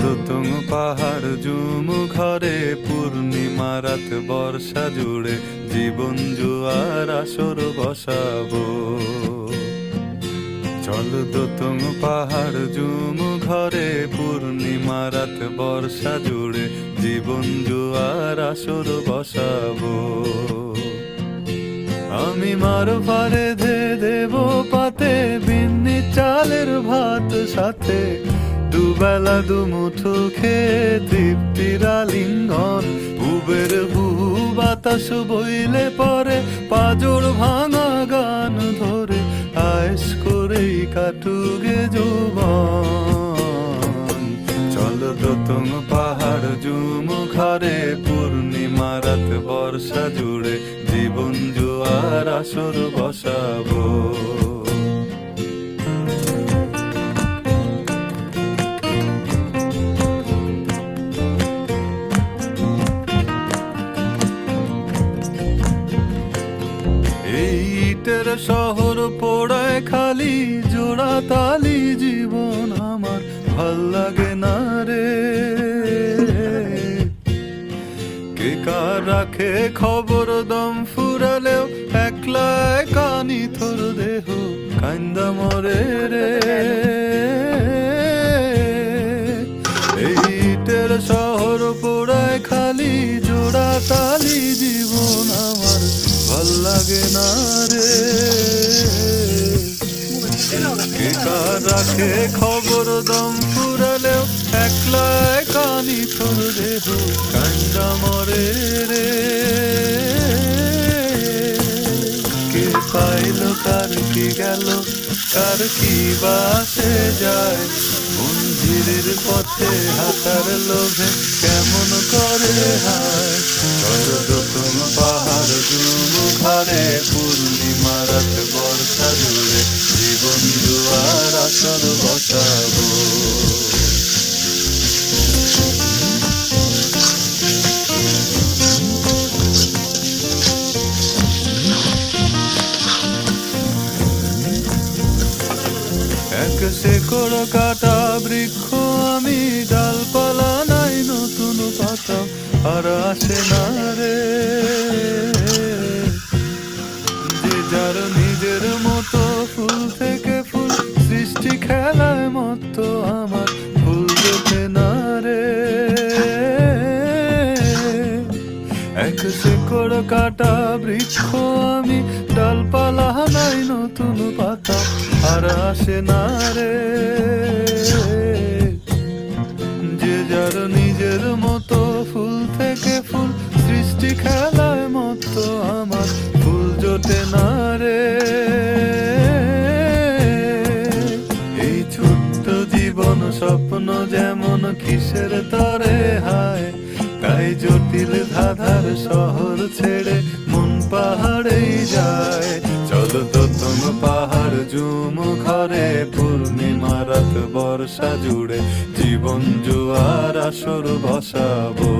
দোতং পাহাড় জুম ঘরে পূর্ণিমা রাত বর্ষা জুড়ে জীবন জুয়ার আসর বসাবো। চল দোতং পাহাড় জুম ঘরে পূর্ণিমা রাত বর্ষা জুড়ে জীবন জুয়ার আসর বসাবো। আমি মার ভারে ধে দেব পাতে বিন্নি চালের ভাত সাথে দুবেলা দুমুঠো খেয়ে তৃপ্তির আলিঙ্গন। উবের বুহু বাতাস বইলে পরে পাজর ভাঙা গান ধরে আয়েস করেই কাটুগে যৌবন। চল দোতং পাহাড় জুম ঘরে পূর্ণিমা রাত বর্ষা জুড়ে জীবন জুয়ার আসর বসাবো। ইটের শহর পোড়ায় খালি জোড়া তালি জীবন আমার ভাল লাগে না রে। কে কার রাখে খবর দম ফুরালেও একলা কানি থর দেহ কান্দা মরে রে। এই ইটের শহর পোড়ায় খালি জোড়া তালি জীবন আমার ভাল লাগে না রে। কে কার রাখে খবর দম ফুরালেও একলা কানি থর দেহ কান্দা মরে রে। কে পাইল কার কি গেল কার কি বাসে যায় মন্দিরের পথে হাতার লোভে কেমন করে হায়। চল দোতং পাহাড় জুম ঘরে পূর্ণিমা রাত বর্ষা জুড়ে জীবন জুয়ার আসর বসাবো। এক শেকড় কাটা বৃক্ষ আমি, ডালপালা নাই নতুন পাতা আর আসে না রে। যে যার নিজের মতো ফুল থেকে ফুল সৃষ্টি খেলায় মতো আমার ফুল জোটে না রে। এক শেকড় কাটা বৃক্ষ আমি, ডালপালা নাই নতুন পাতা আর আসে না রে। যে যার নিজের মতো ফুল থেকে ফুল সৃষ্টি খেলায় মতো আমার ফুল জোটে না রে। এই ছোট্ট জীবন স্বপ্ন যেমন কিসের তরে হায়, তাই জটিল ধাঁধার শহর ছেড়ে মন পাহাড়েই যায়। চল দোতং পাহাড় জুম ঘরে পূর্ণিমা রাত বর্ষা জুড়ে জীবন জুয়ার আসর বসাবো।